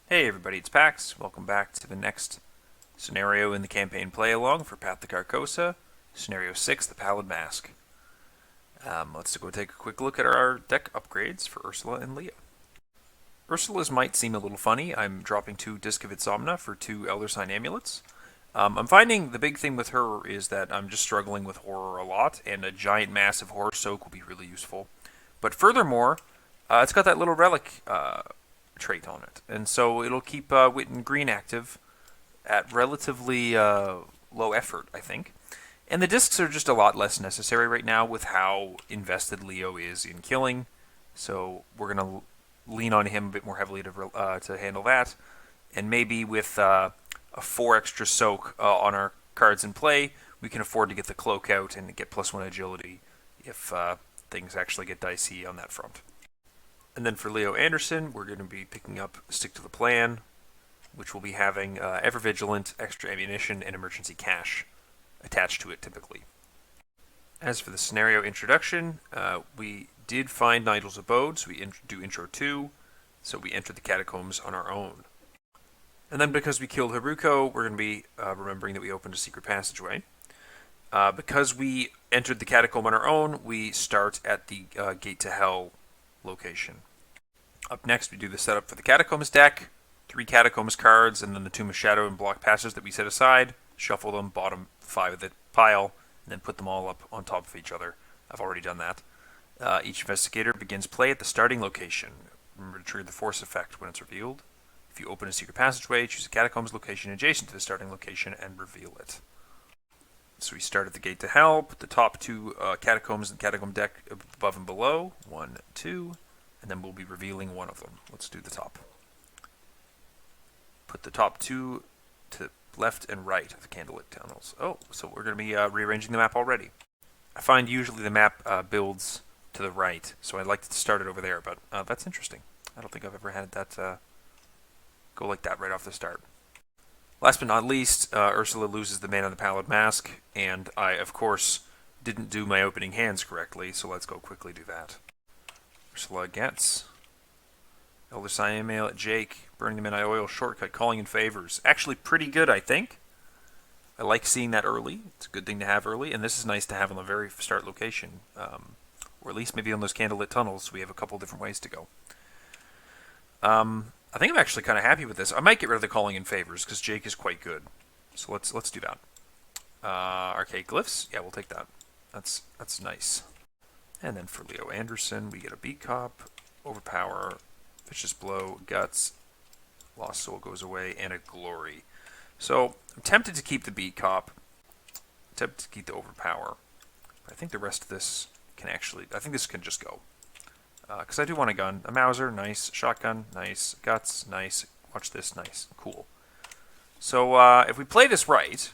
Hey everybody, it's Pax. Welcome back to the next scenario in the campaign play-along for Path to Carcosa, Scenario 6, the Pallid Mask. Let's go take a quick look at our deck upgrades for Ursula and Leah. Ursula's might seem a little funny. I'm dropping 2 Disc of Insomnia for 2 Elder Sign Amulets. I'm finding the big thing with her is that I'm just struggling with Horror a lot, and a giant massive Horror Soak will be really useful. But furthermore, it's got that little relic trait on it, and so it'll keep Wit and Green active at relatively low effort, I think. And the discs are just a lot less necessary right now with how invested Leo is in killing, so we're going to lean on him a bit more heavily to handle that, and maybe with a 4 extra soak on our cards in play, we can afford to get the cloak out and get +1 agility if things actually get dicey on that front. And then for Leo Anderson, we're going to be picking up Stick to the Plan, which will be having Ever Vigilant, extra ammunition, and emergency cash attached to it typically. As for the scenario introduction, we did find Nigel's abode, so we do intro 2, so we enter the Catacombs on our own. And then because we killed Haruko, we're going to be remembering that we opened a secret passageway. Because we entered the Catacomb on our own, we start at the Gate to Hell location. Up next, we do the setup for the Catacombs deck, 3 Catacombs cards, and then the Tomb of Shadow and Block Passes that we set aside, shuffle them, bottom 5 of the pile, and then put them all up on top of each other. I've already done that. Each investigator begins play at the starting location. Remember to trigger the force effect when it's revealed. If you open a secret passageway, choose a Catacombs location adjacent to the starting location and reveal it. So we start at the Gate to Hell, put the top 2 Catacombs in the Catacomb deck above and below, 1, 2, and then we'll be revealing one of them. Let's do the top. Put the top 2 to left and right of the candlelit tunnels. Oh, so we're going to be rearranging the map already. I find usually the map builds to the right, so I'd like to start it over there, but that's interesting. I don't think I've ever had that go like that right off the start. Last but not least, Ursula loses the Man of the Pallid Mask, and I, of course, didn't do my opening hands correctly, so let's go quickly do that. Ursula gets Elder Sign Email at Jake, Burning the Midnight Oil, Shortcut, Calling in Favors. Actually pretty good, I think. I like seeing that early. It's a good thing to have early, and this is nice to have on the very start location. Or at least maybe on those candlelit tunnels, so we have a couple different ways to go. I think I'm actually kind of happy with this. I might get rid of the Calling in Favors, because Jake is quite good. So let's do that. Archaic Glyphs? Yeah, we'll take that. That's nice. And then for Leo Anderson, we get a Beat Cop, Overpower, Vicious Blow, Guts, Lost Soul goes away, and a Glory. So I'm tempted to keep the Beat Cop, tempted to keep the Overpower. But I think the rest of this can actually, I think this can just go. Because I do want a gun. A Mauser, nice. Shotgun, nice. Guts, nice. Watch this, nice. Cool. So if we play this right,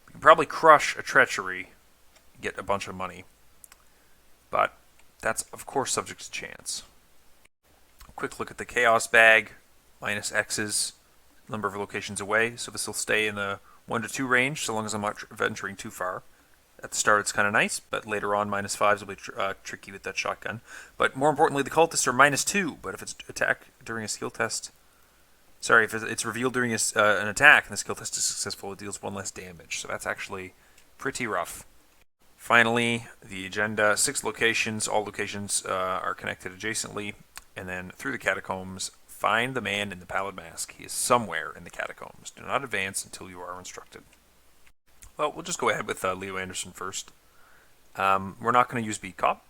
we can probably crush a Treachery, get a bunch of money. But that's, of course, subject to chance. A quick look at the Chaos Bag. Minus X's, number of locations away. So this will stay in the 1 to 2 range, so long as I'm not venturing too far. At the start, it's kind of nice, but later on, minus 5s will be tricky with that shotgun. But more importantly, the cultists are minus 2, but if it's attack during a skill test... Sorry, if it's revealed during an attack and the skill test is successful, it deals 1 less damage. So that's actually pretty rough. Finally, the agenda, 6 locations. All locations are connected adjacently. And then through the Catacombs, find the Man in the Pallid Mask. He is somewhere in the Catacombs. Do not advance until you are instructed. Well, we'll just go ahead with Leo Anderson first. We're not going to use Beat Cop.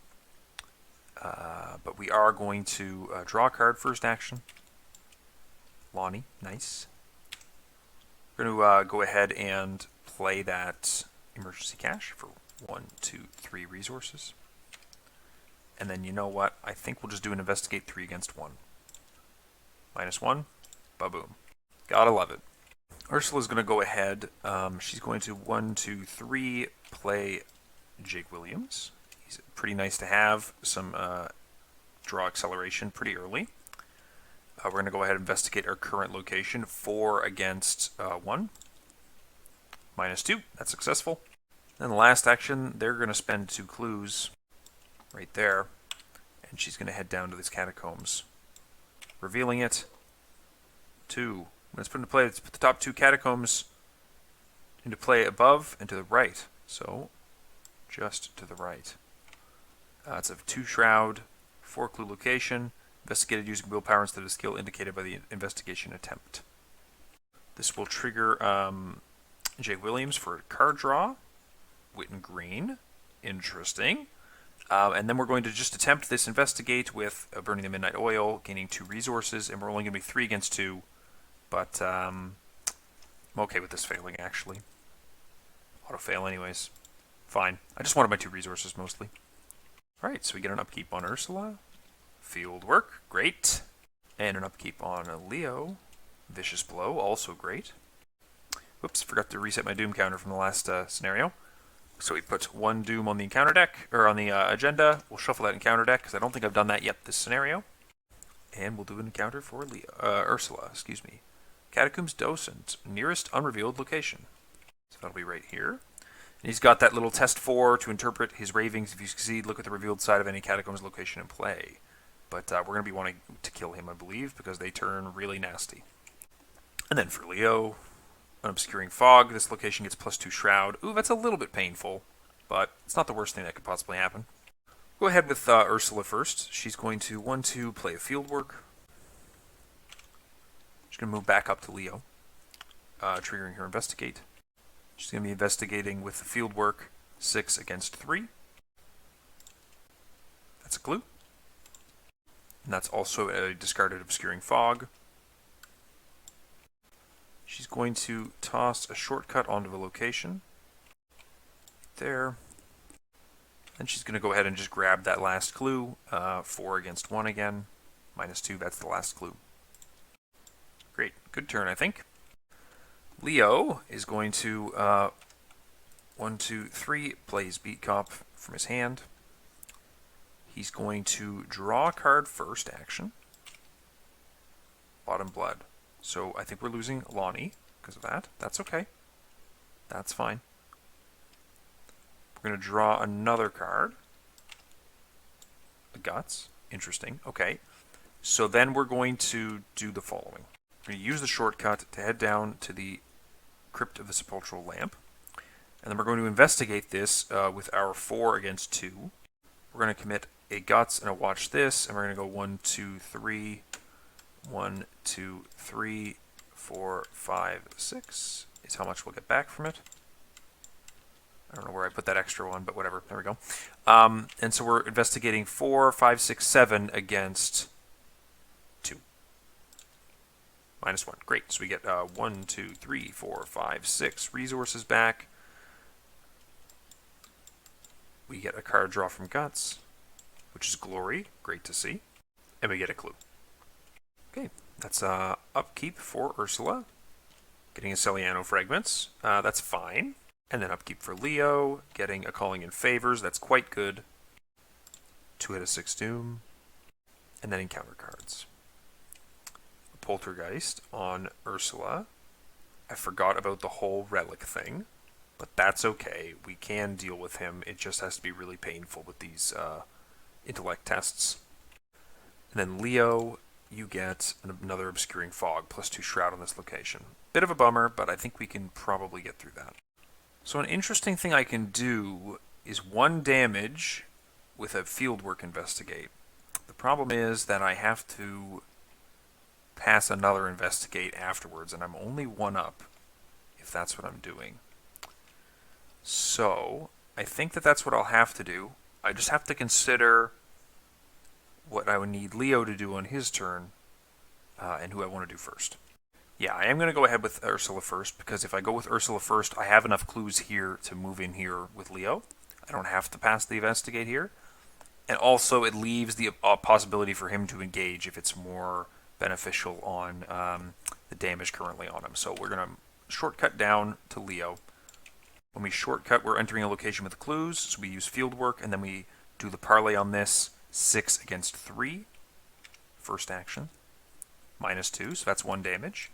But we are going to draw a card first action. Lonnie, nice. We're going to go ahead and play that emergency cash for 1, 2, 3 resources. And then you know what? I think we'll just do an investigate 3 against 1. Minus 1. Ba-boom. Gotta love it. Ursula's going to go ahead. She's going to 1, 2, 3 play Jake Williams. He's pretty nice to have. Some draw acceleration pretty early. We're going to go ahead and investigate our current location. 4 against 1. Minus 2. That's successful. Then the last action, they're going to spend 2 clues right there. And she's going to head down to these Catacombs, revealing it. 2. Let's put into play. Let's put the top 2 Catacombs into play above and to the right. So, just to the right. It's a 2 Shroud, 4 Clue location, investigated using willpower instead of skill indicated by the investigation attempt. This will trigger Jay Williams for a card draw. Witten Green. Interesting. And then we're going to just attempt this investigate with burning the Midnight Oil, gaining 2 resources, and we're only going to be 3 against 2. But I'm okay with this failing, actually. Auto fail anyways. Fine. I just wanted my 2 resources mostly. Alright, so we get an upkeep on Ursula. Field work, great. And an upkeep on Leo. Vicious Blow, also great. Whoops, forgot to reset my Doom counter from the last scenario. So we put 1 Doom on the encounter deck, or on the agenda. We'll shuffle that encounter deck, because I don't think I've done that yet this scenario. And we'll do an encounter for Ursula, excuse me. Catacombs Docent, nearest unrevealed location. So that'll be right here. And he's got that little test 4 to interpret his ravings. If you succeed, look at the revealed side of any Catacombs location in play. But we're going to be wanting to kill him, I believe, because they turn really nasty. And then for Leo, an Obscuring Fog. This location gets +2 Shroud. Ooh, that's a little bit painful, but it's not the worst thing that could possibly happen. Go ahead with Ursula first. She's going to 1-2 play a field work. She's going to move back up to Leo, triggering her investigate. She's going to be investigating with the field work 6 against 3. That's a clue. And that's also a discarded Obscuring Fog. She's going to toss a shortcut onto the location. There. And she's going to go ahead and just grab that last clue. 4 against 1 again. -2, that's the last clue. Great. Good turn, I think. Leo is going to 1, 2, 3 play his Beat Cop from his hand. He's going to draw a card first action. Bottom Blood. So I think we're losing Lonnie because of that. That's okay. That's fine. We're going to draw another card. The Guts. Interesting. Okay. So then we're going to do the following. We're going to use the shortcut to head down to the Crypt of the Sepulchral Lamp. And then we're going to investigate this with our 4 against 2. We're going to commit a Guts and a Watch This. And we're going to go 1, 2, 3... 1, 2, 3, 4, 5, 6 is how much we'll get back from it. I don't know where I put that extra one, but whatever. There we go. And so we're investigating 4, 5, 6, 7 against 2. -1. Great. So we get 1, 2, 3, 4, 5, 6 resources back. We get a card draw from Guts, which is Glory. Great to see. And we get a clue. Okay, that's upkeep for Ursula. Getting a Celiano Fragments. That's fine. And then upkeep for Leo. Getting a Calling in Favors. That's quite good. 2 hit a 6 Doom. And then encounter cards. Poltergeist on Ursula. I forgot about the whole relic thing. But that's okay. We can deal with him. It just has to be really painful with these intellect tests. And then Leo, you get another Obscuring Fog, +2 Shroud on this location. Bit of a bummer, but I think we can probably get through that. So an interesting thing I can do is 1 damage with a Fieldwork Investigate. The problem is that I have to pass another Investigate afterwards, and I'm only 1 up if that's what I'm doing. So I think that that's what I'll have to do. I just have to consider what I would need Leo to do on his turn, and who I want to do first. Yeah, I am going to go ahead with Ursula first, because if I go with Ursula first, I have enough clues here to move in here with Leo. I don't have to pass the Investigate here. And also, it leaves the possibility for him to engage if it's more beneficial on the damage currently on him. So we're going to shortcut down to Leo. When we shortcut, we're entering a location with clues, so we use Fieldwork, and then we do the parlay on this. 6 against 3. First action. -2, so that's 1 damage.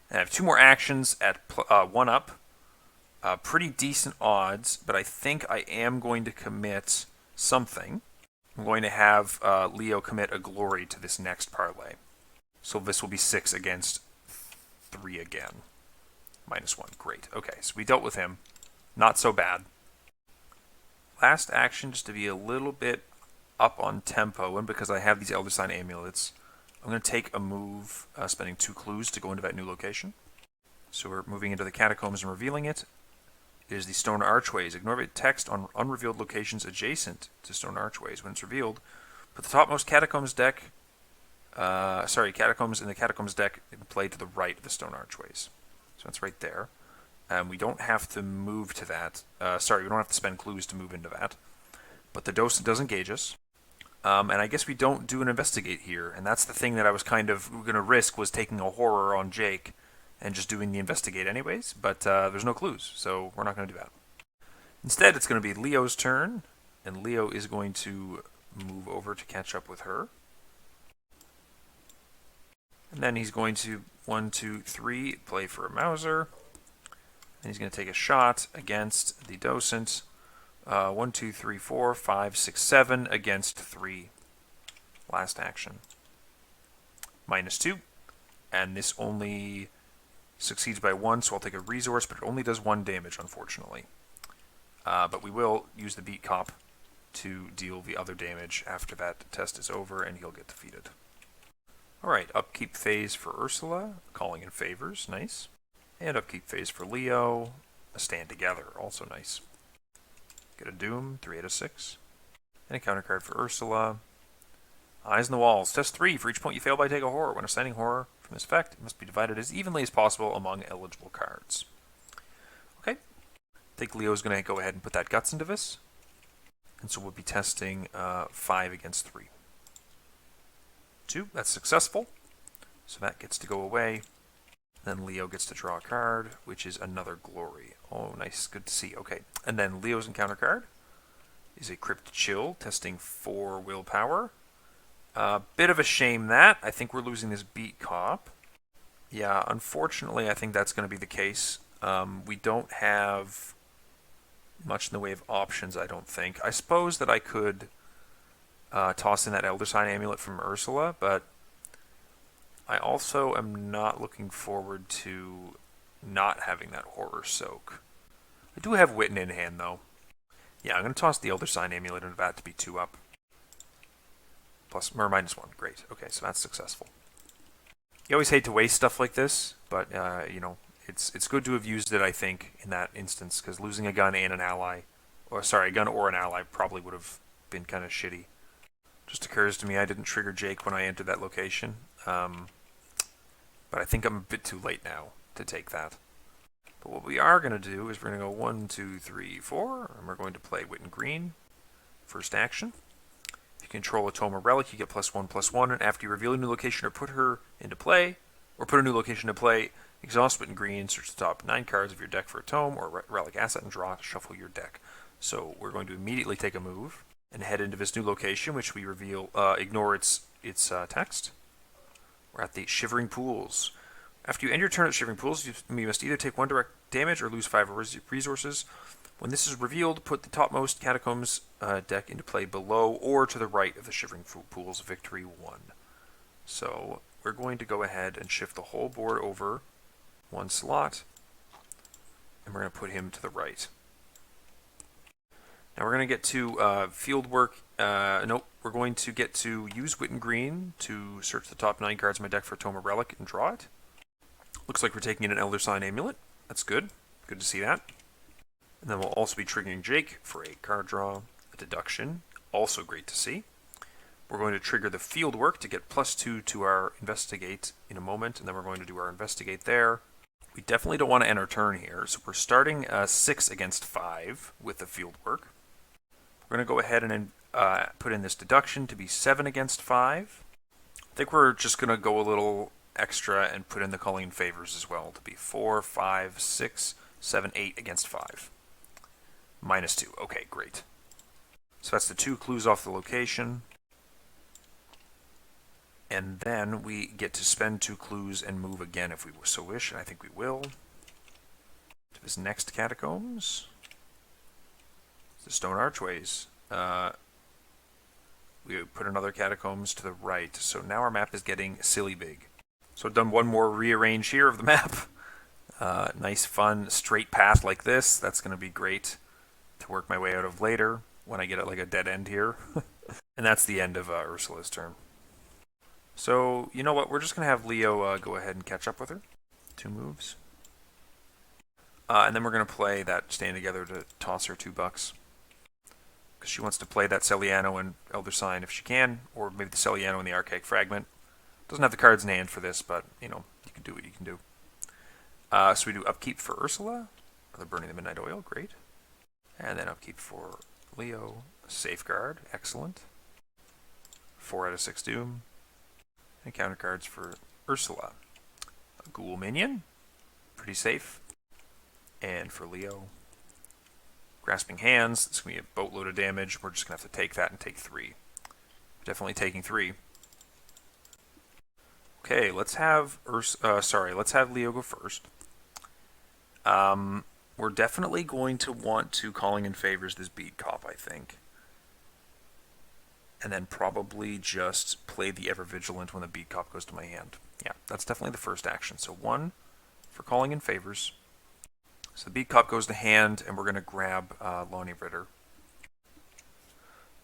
And I have 2 more actions at 1 up. Pretty decent odds, but I think I am going to commit something. I'm going to have Leo commit a Glory to this next parlay. So this will be 6 against 3 again. -1, great. Okay, so we dealt with him. Not so bad. Last action, just to be a little bit up on tempo, and because I have these Elder Sign amulets, I'm going to take a move, spending 2 clues to go into that new location. So we're moving into the Catacombs and revealing it. It is the Stone Archways. Ignore the text on unrevealed locations adjacent to Stone Archways. When it's revealed, put the topmost Catacombs deck, Catacombs in the Catacombs deck in play to the right of the Stone Archways. So that's right there. We don't have to move to that. We don't have to spend clues to move into that. But the docent does engage us. And I guess we don't do an investigate here. And that's the thing that I was kind of going to risk, was taking a horror on Jake and just doing the investigate anyways. But there's no clues, so we're not going to do that. Instead, it's going to be Leo's turn. And Leo is going to move over to catch up with her. And then he's going to 1, 2, 3 play for a Mauser. And he's going to take a shot against the docent. 1, 2, 3, 4, 5, 6, 7 against 3. Last action. -2. And this only succeeds by 1, so I'll take a resource, but it only does 1 damage, unfortunately. But we will use the Beat Cop to deal the other damage after that test is over, and he'll get defeated. Alright, upkeep phase for Ursula, calling in favors, nice. And upkeep phase for Leo, a stand together, also nice. Get a Doom, 3 out of 6. And a counter card for Ursula. Eyes on the Walls, test 3, for each point you fail by take a horror. When assigning horror from this effect, it must be divided as evenly as possible among eligible cards. Okay, I think Leo's going to go ahead and put that Guts into this. And so we'll be testing 5 against 3. 2, that's successful. So that gets to go away. Then Leo gets to draw a card, which is another Glory. Oh, nice, good to see. Okay, and then Leo's encounter card is a Crypt Chill, testing 4 willpower. Bit of a shame that. I think we're losing this Beat Cop. Yeah, unfortunately, I think that's going to be the case. We don't have much in the way of options, I don't think. I suppose that I could toss in that Elder Sign amulet from Ursula, but I also am not looking forward to not having that Horror Soak. I do have Witten in hand, though. Yeah, I'm going to toss the Elder Sign amulet into that to be 2 up. Plus, or -1, great. Okay, so that's successful. You always hate to waste stuff like this, but, you know, it's good to have used it, I think, in that instance, because losing a gun and an ally, or sorry, a gun or an ally probably would have been kind of shitty. Just occurs to me I didn't trigger Jake when I entered that location, but I think I'm a bit too late now to take that. But what we are going to do is we're going to go 1, 2, 3, 4, and we're going to play Witten Green. First action. If you control a Tome or Relic, you get +1/+1, and after you reveal a new location or put her into play, or put a new location into play, exhaust Witten Green, search the top 9 cards of your deck for a Tome or Relic asset, and draw to shuffle your deck. So we're going to immediately take a move and head into this new location, which we reveal, ignore its text. We're at the Shivering Pools. After you end your turn at Shivering Pools, you must either take 1 direct damage or lose 5 resources. When this is revealed, put the topmost Catacombs deck into play below or to the right of the Shivering Pools. Victory 1. So we're going to go ahead and shift the whole board over 1 slot, and we're going to put him to the right. Now we're going to get to field work. Nope, we're going to get to use Witten Green to search the top 9 cards of my deck for a Tome or Relic and draw it. Looks like we're taking in an Elder Sign amulet. That's good. Good to see that. And then we'll also be triggering Jake for a card draw, a deduction. Also great to see. We're going to trigger the field work to get +2 to our investigate in a moment, and then we're going to do our investigate there. We definitely don't want to end our turn here, so we're starting 6 against 5 with the field work. We're going to go ahead and put in this deduction to be 7 against 5. I think we're just going to go a little extra and put in the calling in favors as well to be 4, 5, 6, 7, 8 against 5. -2. Okay, great. So that's the 2 clues off the location. And then we get to spend 2 clues and move again if we so wish, and I think we will. To this next Catacombs. The Stone Archways. We put another Catacombs to the right, so now our map is getting silly big. So I've done one more rearrange here of the map. Nice, fun, straight path like this. That's going to be great to work my way out of later when I get like a dead end here. And that's the end of Ursula's turn. So, you know what? We're just going to have Leo go ahead and catch up with her. 2 moves. And then we're going to play that Stand Together to toss her $2. Because she wants to play that Celiano and Elder Sign if she can, or maybe the Celiano and the Archaic Fragment. Doesn't have the cards in hand for this, but, you know, you can do what you can do. So we do Upkeep for Ursula, or the Burning the Midnight Oil, great. And then Upkeep for Leo, Safeguard, excellent. 4 out of 6 Doom. And counter cards for Ursula. A Ghoul Minion, pretty safe. And for Leo, Grasping Hands, it's going to be a boatload of damage. We're just going to have to take that and take 3. Definitely taking 3. Okay, let's have let's have Leo go first. We're definitely going to want to Calling in Favors this Beat Cop, I think. And then probably just play the Ever Vigilant when the Beat Cop goes to my hand. Yeah, that's definitely the first action. So 1 for Calling in Favors. So the Beat Cop goes to hand, and we're going to grab Lonnie Ritter.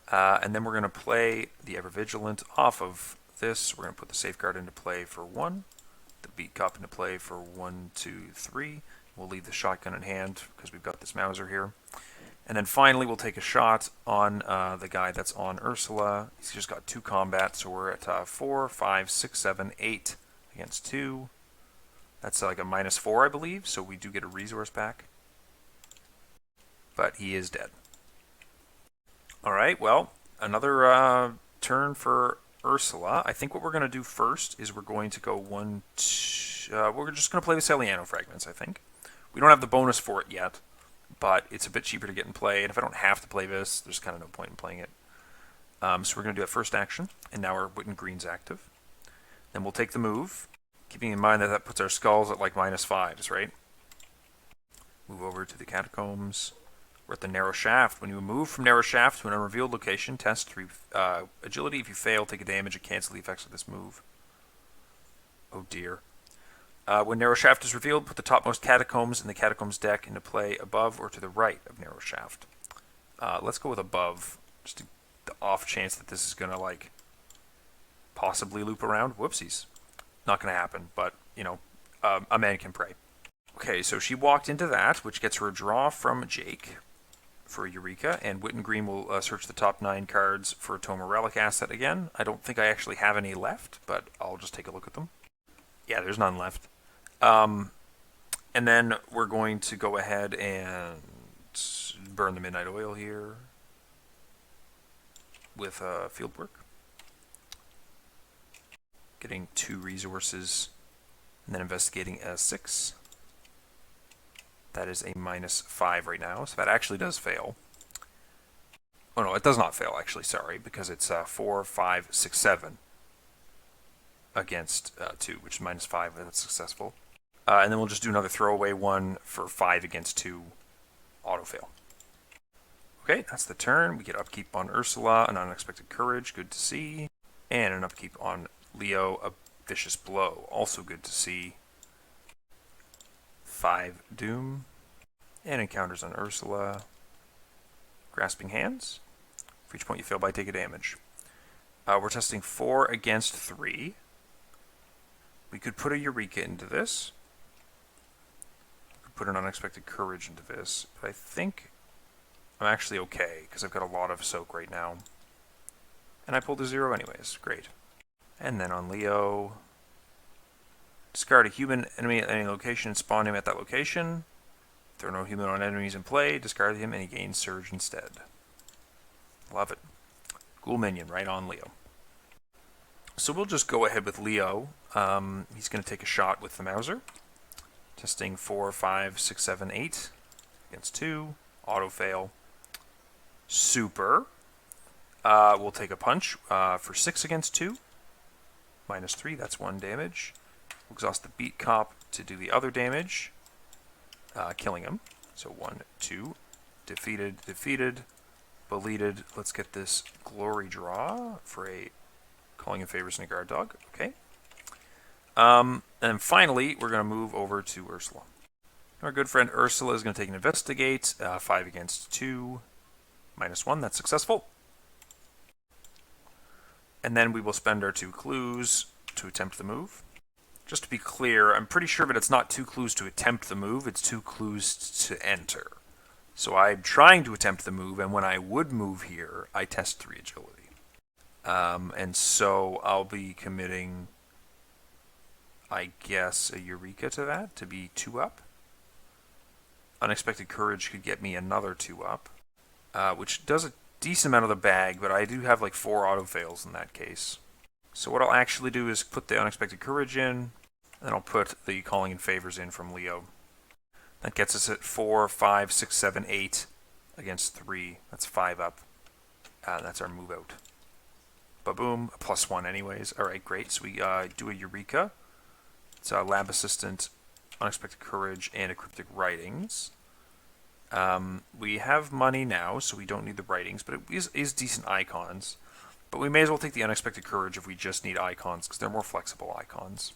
And then we're going to play the Ever Vigilant off of this. We're going to put the Safeguard into play for 1. The Beat Cop into play for 1, 2, 3. We'll leave the shotgun in hand because we've got this Mauser here. And then finally, we'll take a shot on the guy that's on Ursula. He's just got 2 combat, so we're at 4, 5, 6, 7, 8 against 2. That's like a -4, I believe, so we do get a resource back. But he is dead. Alright, well, another turn for Ursula. I think what we're going to do first is we're going to go we're just going to play the Celiano Fragments, I think. We don't have the bonus for it yet, but it's a bit cheaper to get in play, and if I don't have to play this, there's kind of no point in playing it. So we're going to do that first action, and now our Witten Green's active. Then we'll take the move, keeping in mind that that puts our skulls at like -5s, right? Move over to the Catacombs. We're at the Narrow Shaft. When you move from Narrow Shaft to an unrevealed location, test 3 agility. If you fail, take a damage and cancel the effects of this move. Oh dear. When Narrow Shaft is revealed, put the topmost Catacombs in the Catacombs deck into play above or to the right of Narrow Shaft. Let's go with above, just the off chance that this is going to, like, possibly loop around. Whoopsies. Not going to happen, but, you know, a man can pray. Okay, so she walked into that, which gets her a draw from Jake for Eureka, and Witten Green will search the top 9 cards for a Toma Relic asset again. I don't think I actually have any left, but I'll just take a look at them. Yeah, there's none left. And then we're going to go ahead and burn the Midnight Oil here with Fieldwork. Getting 2 resources, and then investigating a 6. That is a -5 right now, so that actually does fail. Oh no, it does not fail, actually, sorry, because it's 4, 5, 6, 7 against 2, which is -5, and that's successful. And then we'll just do another throwaway one for 5 against 2, auto-fail. Okay, that's the turn. We get upkeep on Ursula, an Unexpected Courage, good to see. And an upkeep on Leo, a Vicious Blow, also good to see. 5 Doom, and encounters on Ursula. Grasping Hands. For each point you fail by, take a damage. We're testing 4 against 3. We could put a Eureka into this. We could put an Unexpected Courage into this. But I think I'm actually okay, because I've got a lot of soak right now. And I pulled a 0 anyways. Great. And then on Leo, discard a human enemy at any location and spawn him at that location. If there are no human on enemies in play, discard him and he gains Surge instead. Love it. Ghoul Minion right on Leo. So we'll just go ahead with Leo. He's going to take a shot with the Mauser. Testing 4, 5, 6, 7, 8 against 2. Auto fail. Super. We'll take a punch for 6 against 2. -3, that's 1 damage. We'll exhaust the Beat Cop to do the other damage, killing him. So 1, 2, defeated, beleted. Let's get this Glory draw for a Calling in Favors and a Guard Dog. Okay. And finally, we're going to move over to Ursula. Our good friend Ursula is going to take an investigate. 5 against 2. -1. That's successful. And then we will spend our 2 clues to attempt the move. Just to be clear, I'm pretty sure that it's not 2 clues to attempt the move. It's 2 clues to enter. So I'm trying to attempt the move, and when I would move here, I test 3 agility. And so I'll be committing, I guess, a Eureka to that, to be 2 up. Unexpected Courage could get me another 2 up, which does a decent amount of the bag, but I do have like 4 auto-fails in that case. So what I'll actually do is put the Unexpected Courage in, and then I'll put the Calling in Favors in from Leo. That gets us at 4, 5, 6, 7, 8 against 3. That's 5 up. That's our move out. Ba-boom. A +1 anyways. Alright, great. So we do a Eureka. It's a Lab Assistant, Unexpected Courage, and a Cryptic Writings. We have money now, so we don't need the Writings, but it is decent icons. But we may as well take the Unexpected Courage if we just need icons, because they're more flexible icons.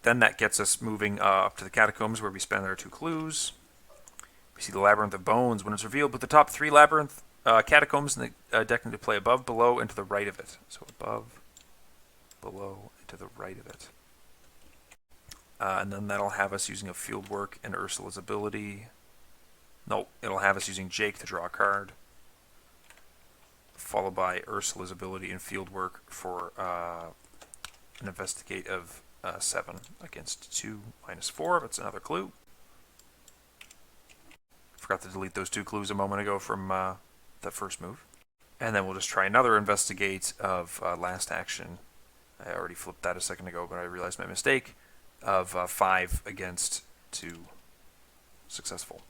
Then that gets us moving up to the Catacombs, where we spend our 2 clues. We see the Labyrinth of Bones. When it's revealed, put the top 3 Labyrinth Catacombs in the deck into play above, below, and to the right of it. So above, below, and to the right of it. And then that'll have us using a Fieldwork and Ursula's ability. No, it'll have us using Jake to draw a card. Followed by Ursula's ability and Fieldwork for an Investigate of 7 against 2, -4. That's another clue. Forgot to delete those 2 clues a moment ago from that first move. And then we'll just try another Investigate of last action. I already flipped that a second ago, but I realized my mistake. Of 5 against 2. Successful.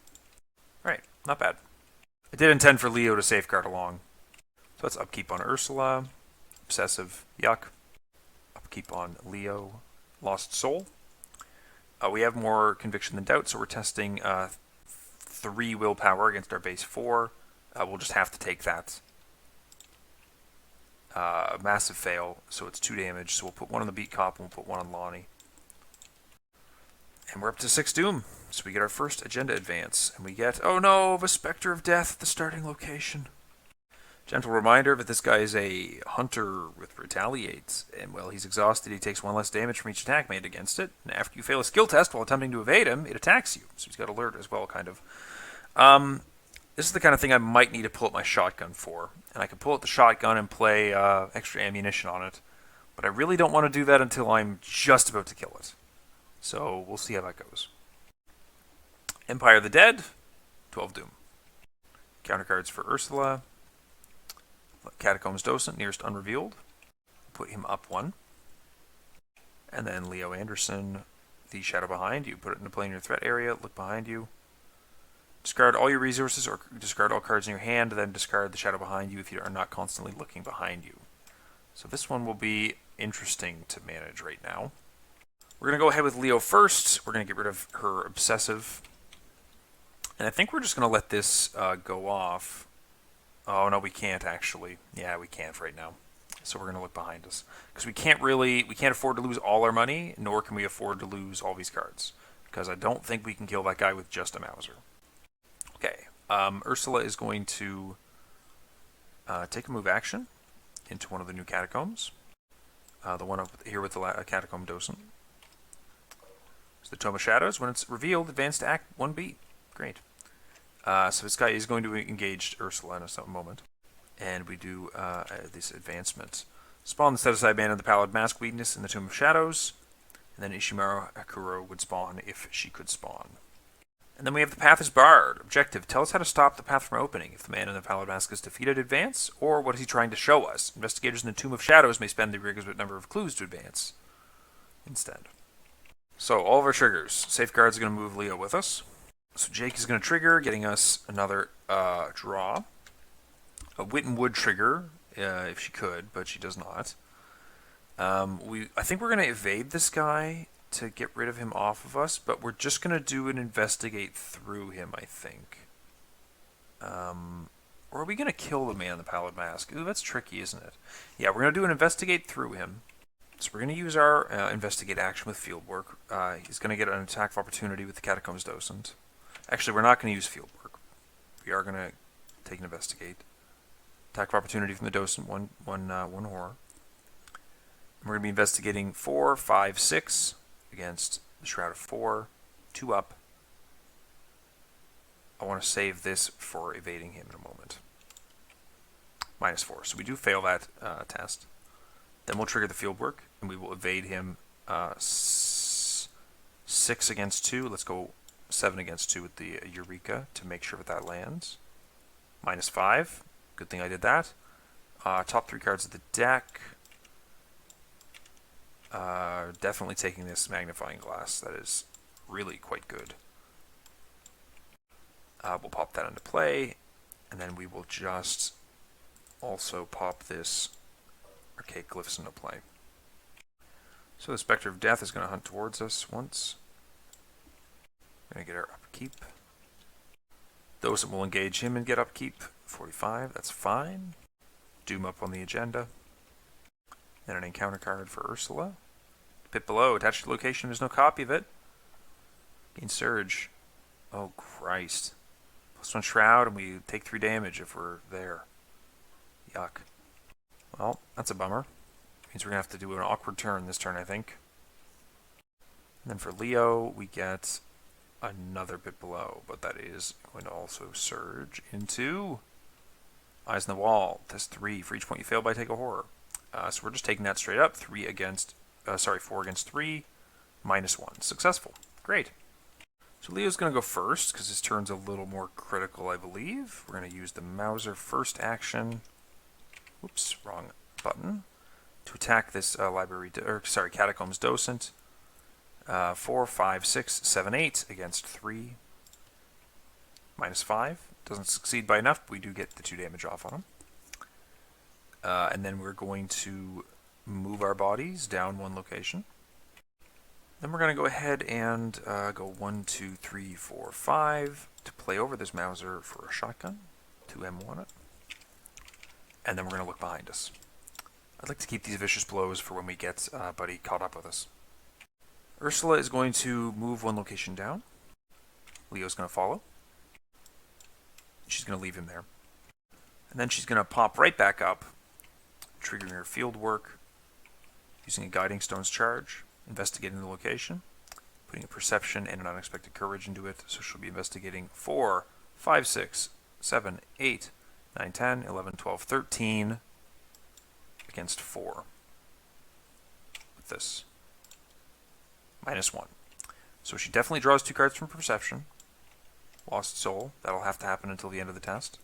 Alright, not bad. I did intend for Leo to safeguard along. So let's upkeep on Ursula. Obsessive, yuck. Upkeep on Leo. Lost Soul. We have more Conviction than Doubt, so we're testing 3 willpower against our base 4. We'll just have to take that. Massive fail, so it's 2 damage. So we'll put 1 on the Beat Cop and we'll put 1 on Lonnie. And we're up to 6 Doom. So we get our first agenda advance. And we get, oh no, the Spectre of Death at the starting location. Gentle reminder that this guy is a hunter with retaliates. And while he's exhausted, he takes 1 less damage from each attack made against it. And after you fail a skill test while attempting to evade him, it attacks you. So he's got alert as well, kind of. This is the kind of thing I might need to pull up my shotgun for. And I can pull out the shotgun and play extra ammunition on it. But I really don't want to do that until I'm just about to kill it. So we'll see how that goes. Empire of the Dead, 12 Doom. Counter cards for Ursula. Catacombs Docent, nearest unrevealed. Put him up 1. And then Leo Anderson, the Shadow Behind you. Put it in the planar threat area, look behind you. Discard all your resources or discard all cards in your hand, then discard the Shadow Behind you if you are not constantly looking behind you. So this one will be interesting to manage right now. We're going to go ahead with Leo first. We're going to get rid of her Obsessive. And I think we're just going to let this go off. Oh, no, we can't, actually. Yeah, we can't right now. So we're going to look behind us. Because we can't afford to lose all our money, nor can we afford to lose all these cards. Because I don't think we can kill that guy with just a Mauser. Okay, Ursula is going to take a move action into one of the new Catacombs. The one up here with the Catacomb Docent. It's the Tome of Shadows. When it's revealed, advance to Act 1B. Great. So this guy is going to engage Ursula in a moment. And we do this advancement. Spawn the set-aside mana of the Pallid Mask Weakness in the Tomb of Shadows. And then Ishimaru Hakuro would spawn if she could spawn. And then we have the Path is Barred. Objective, tell us how to stop the path from opening. If the man in the Pallid Mask is defeated, advance. Or what is he trying to show us? Investigators in the Tomb of Shadows may spend the requisite number of clues to advance instead. So, all of our triggers. Safeguard's going to move Leo with us. So Jake is going to trigger, getting us another draw. A Witten would trigger, if she could, but she does not. I think we're going to evade this guy to get rid of him off of us, but we're just going to do an investigate through him, I think. Or are we going to kill the man in the Pallid Mask? Ooh, that's tricky, isn't it? Yeah, we're going to do an investigate through him. So we're going to use our investigate action with field work. He's going to get an attack of opportunity with the Catacombs docent. Actually, we're not going to use field work. We are going to take an investigate. Attack of opportunity from the docent, one horror. And we're going to be investigating 4, 5, 6 against the Shroud of 4, 2 up. I want to save this for evading him in a moment. -4. So we do fail that test. Then we'll trigger the field work, and we will evade him 6 against 2. Let's go 7 against 2 with the Eureka to make sure that lands. -5. Good thing I did that. Top 3 cards of the deck. Definitely taking this magnifying glass. That is really quite good. We'll pop that into play, and then we will just also pop this Archaic Glyphs into play. So the Spectre of Death is going to hunt towards us once. We're going to get our upkeep. Those will engage him and get upkeep. 45, that's fine. Doom up on the agenda. Then an encounter card for Ursula. Pit below, attached to location, there's no copy of it. Gain Surge. Oh Christ. +1 Shroud and we take 3 damage if we're there. Yuck. Well, that's a bummer. Means we're going to have to do an awkward turn this turn, I think. And then for Leo, we get another Pit Below, but that is going to also surge into Eyes on the Wall. Test 3. For each point you fail by, take a horror. So we're just taking that straight up. 4 against 3, -1. Successful. Great. So Leo's going to go first, because his turn's a little more critical, I believe. We're going to use the Mauser first action. Whoops, wrong button. To attack this Catacombs docent. 4, 5, 6, 7, 8 against 3. -5. Doesn't succeed by enough, but we do get the 2 damage off on him. And then we're going to move our bodies down 1 location. Then we're going to go ahead and go 1, 2, 3, 4, 5 to play over this Mauser for a shotgun. 2M1 it. And then we're going to look behind us. I'd like to keep these vicious blows for when we get Buddy caught up with us. Ursula is going to move 1 location down. Leo's going to follow. She's going to leave him there. And then she's going to pop right back up, triggering her field work, using a Guiding Stone's charge, investigating the location, putting a Perception and an Unexpected Courage into it, so she'll be investigating 4, 5, 6, 7, 8, 9, 10, 11, 12, 13 against 4 with this. -1. So she definitely draws 2 cards from Perception. Lost Soul, that'll have to happen until the end of the test.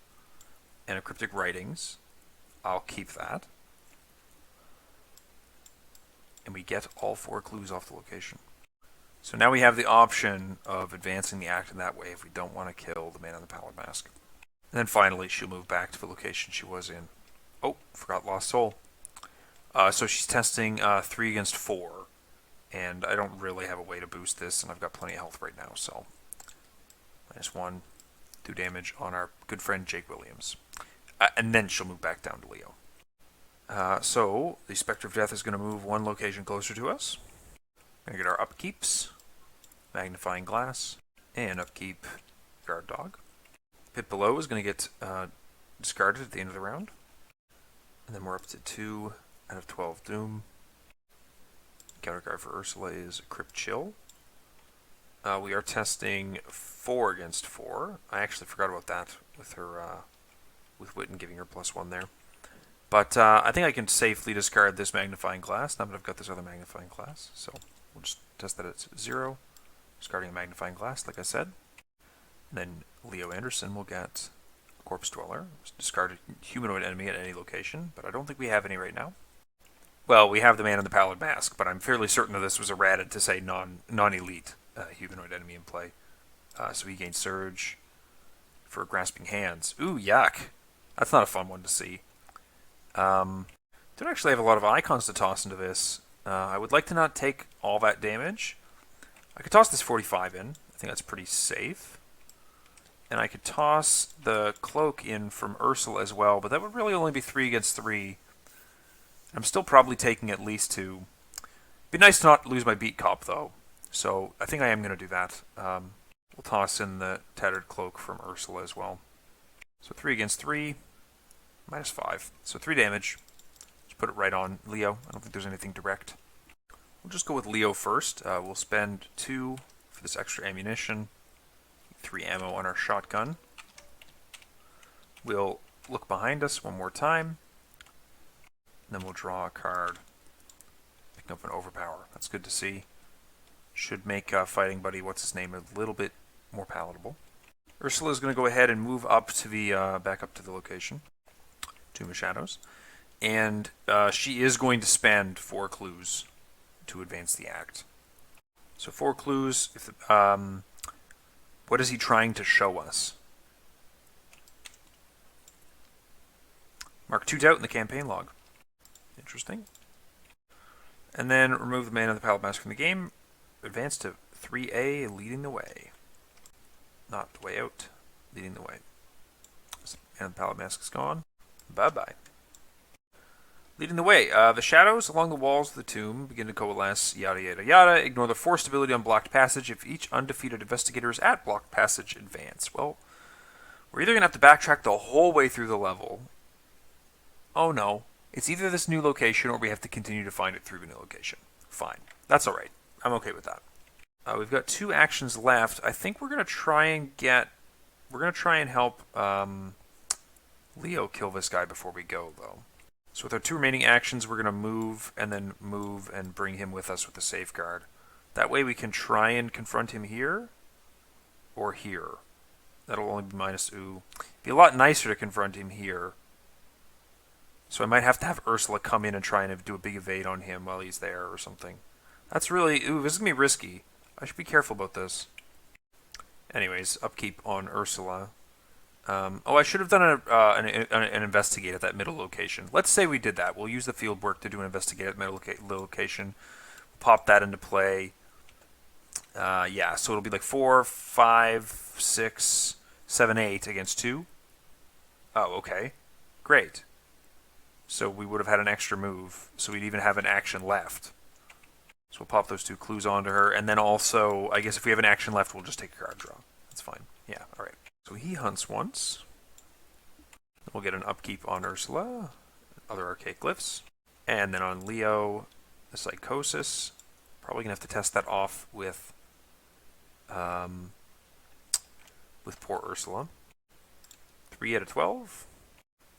And a Cryptic Writings, I'll keep that. And we get all 4 clues off the location. So now we have the option of advancing the action that way if we don't want to kill the man on the Pallid Mask. And then finally, she'll move back to the location she was in. Oh, forgot Lost Soul. So she's testing 3 against 4. And I don't really have a way to boost this, and I've got plenty of health right now, so -1, 2 damage on our good friend Jake Williams. And then she'll move back down to Leo. So the Spectre of Death is going to move 1 location closer to us. We're going to get our upkeeps, Magnifying Glass, and upkeep Guard Dog. Pit Below is going to get discarded at the end of the round. And then we're up to 2 out of 12 Doom. Counter card for Ursula is Crypt Chill. We are testing 4 against 4. I actually forgot about that with her, with Witten giving her +1 there. But I think I can safely discard this Magnifying Glass now that I've got this other Magnifying Glass. So we'll just test that at 0. Discarding a Magnifying Glass, like I said. And then Leo Anderson will get Corpse Dweller. Discard a humanoid enemy at any location, but I don't think we have any right now. Well, we have the man in the Pallid Mask, but I'm fairly certain that this was errated to say non-elite humanoid enemy in play. So he gains Surge for Grasping Hands. Ooh, yuck. That's not a fun one to see. Don't actually have a lot of icons to toss into this. I would like to not take all that damage. I could toss this 45 in. I think that's pretty safe. And I could toss the Cloak in from Ursula as well, but that would really only be 3 against 3. I'm still probably taking at least 2. Be nice to not lose my beat cop, though. So I think I am going to do that. We'll toss in the Tattered Cloak from Ursula as well. So 3 against 3, -5. So 3 damage. Just put it right on Leo. I don't think there's anything direct. We'll just go with Leo first. We'll spend 2 for this extra ammunition. 3 ammo on our shotgun. We'll look behind us one more time. And then we'll draw a card. Picking up an Overpower. That's good to see. Should make Fighting Buddy, what's his name, a little bit more palatable. Ursula's going to go ahead and move up to the back up to the location. Tomb of Shadows. And she is going to spend 4 clues to advance the act. So 4 clues. If what is he trying to show us? Mark 2 doubt in the campaign log. Interesting. And then remove the man of the Pallid Mask from the game. Advance to 3A, leading the way. Not the way out, leading the way. And the Pallid Mask is gone. Bye-bye. Leading the way. The shadows along the walls of the tomb begin to coalesce, yada yada yada. Ignore the forced ability on blocked passage if each undefeated investigator is at blocked passage, advance. Well, we're either going to have to backtrack the whole way through the level. Oh no. It's either this new location or we have to continue to find it through the new location. Fine. That's alright. I'm okay with that. We've got 2 actions left. I think we're going to try and help Leo kill this guy before we go, though. So with our 2 remaining actions, we're going to move and bring him with us with the safeguard. That way we can try and confront him here or here. That'll only be -2. It'd be a lot nicer to confront him here. So I might have to have Ursula come in and try and do a big evade on him while he's there or something. That's really... Ooh, this is going to be risky. I should be careful about this. Anyways, upkeep on Ursula. I should have done an investigate at that middle location. Let's say we did that. We'll use the field work to do an investigate at the middle location. Pop that into play. Yeah, so it'll be like 4, 5, 6, 7, 8 against 2. Oh, okay. Great. So we would have had an extra move. So we'd even have an action left. So we'll pop those 2 clues onto her. And then also, I guess if we have an action left, we'll just take a card draw. That's fine. Yeah, alright. So he hunts once. We'll get an upkeep on Ursula. Other archaic glyphs. And then on Leo, the Psychosis. Probably going to have to test that off with poor Ursula. 3 out of 12.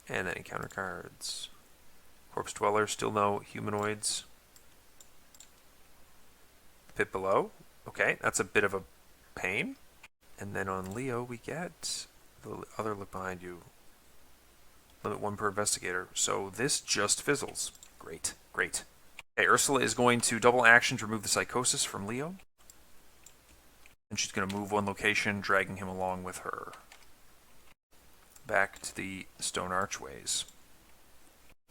And then encounter cards. Corpse Dweller, still no humanoids. Pit below. Okay, that's a bit of a pain. And then on Leo, we get the other look behind you. Limit 1 per investigator. So this just fizzles. Great, great. Okay, Ursula is going to double action to remove the Psychosis from Leo. And she's going to move 1 location, dragging him along with her. Back to the stone archways.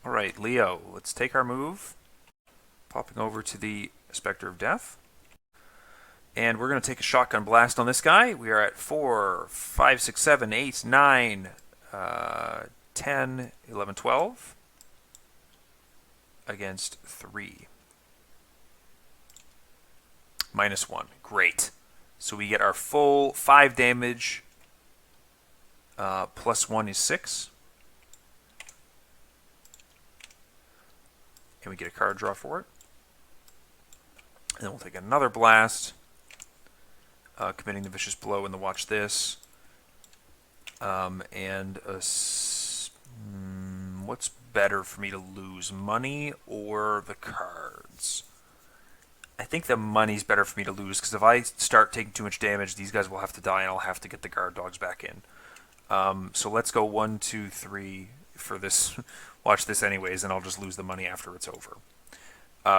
Alright, Leo, let's take our move. Popping over to the Spectre of Death. And we're going to take a shotgun blast on this guy. We are at 4, 5, 6, 7, 8, 9, 10, 11, 12. Against 3. -1. Great. So we get our full 5 damage. +1 is 6. And we get a card draw for it. And then we'll take another blast. Committing the Vicious Blow in the Watch This. What's better for me to lose, money or the cards? I think the money's better for me to lose, because if I start taking too much damage, these guys will have to die, and I'll have to get the guard dogs back in. So let's go 1, 2, 3 for this. Watch this anyways, and I'll just lose the money after it's over.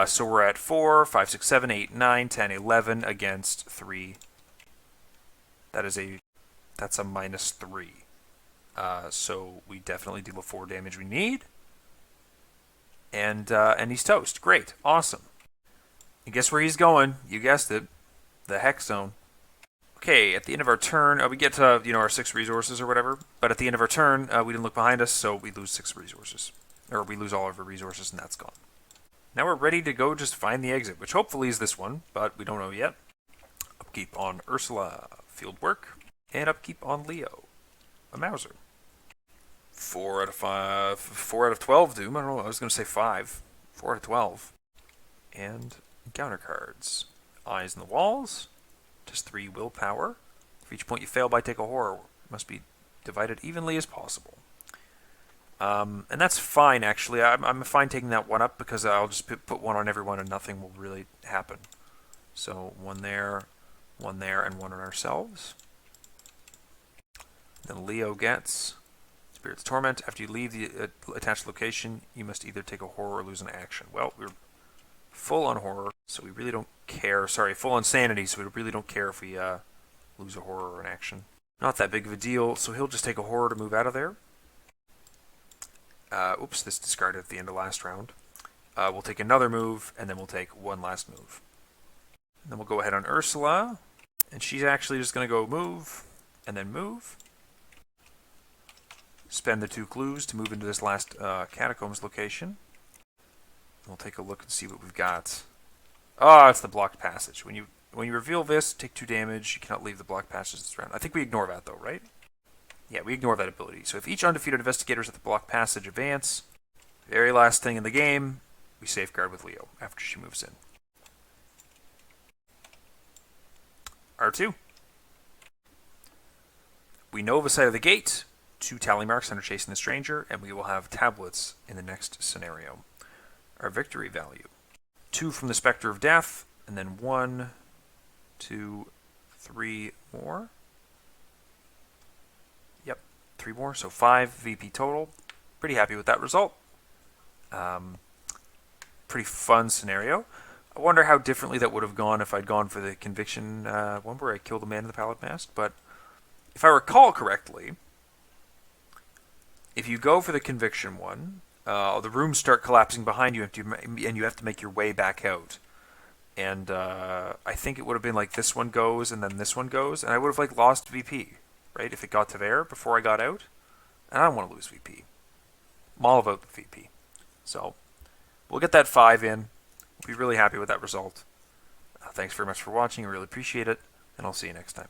So we're at 4, 5, 6, 7, 8, 9, 10, 11 against 3. That's a -3. So we definitely deal the 4 damage we need. And he's toast. Great. Awesome. And guess where he's going? You guessed it. The Hex Zone. Okay, at the end of our turn, we get to, our 6 resources or whatever. But at the end of our turn, we didn't look behind us, so we lose 6 resources. Or we lose all of our resources, and that's gone. Now we're ready to go just find the exit, which hopefully is this one, but we don't know yet. Upkeep on Ursula, field work, and upkeep on Leo, a Mauser. 4 out of 5, 4 out of 12 Doom. I don't know, I was going to say 5. 4 out of 12. And encounter cards. Eyes in the walls. Just 3 willpower. For each point you fail by, take a horror. It must be divided evenly as possible. And that's fine, actually. I'm fine taking that one up because I'll just put one on everyone and nothing will really happen. So 1 there, and 1 on ourselves. Then Leo gets Spirit's Torment. After you leave the attached location, you must either take a horror or lose an action. Well, we're full on horror, so we really don't care. Sorry, full on sanity, so we really don't care if we lose a horror or an action. Not that big of a deal, so he'll just take a horror to move out of there. Oops, this discarded at the end of last round. We'll take another move, and then we'll take one last move. And then we'll go ahead on Ursula, and she's actually just going to go move, and then move. Spend the 2 clues to move into this last Catacombs location. We'll take a look and see what we've got. Oh, it's the blocked passage. When you reveal this, take 2 damage. You cannot leave the blocked passage this round. I think we ignore that, though, right? Yeah, we ignore that ability. So if each undefeated investigators at the blocked passage advance, the very last thing in the game, we safeguard with Leo after she moves in. R2. We know the side of the gate. 2 tally marks under Chasing the Stranger, and we will have tablets in the next scenario. Our victory value. 2 from the Spectre of Death, and then 1, 2, 3 more. Yep, 3 more, so 5 VP total. Pretty happy with that result. Pretty fun scenario. I wonder how differently that would have gone if I'd gone for the Conviction one where I killed the man in the Pallid Mask, but if I recall correctly, if you go for the Conviction one, the rooms start collapsing behind you, and you have to make your way back out. And I think it would have been like this one goes, and then this one goes, and I would have like lost VP, right? If it got to there before I got out, and I don't want to lose VP. I'm all about the VP. So we'll get that 5 in. We'll be really happy with that result. Thanks very much for watching. I really appreciate it, and I'll see you next time.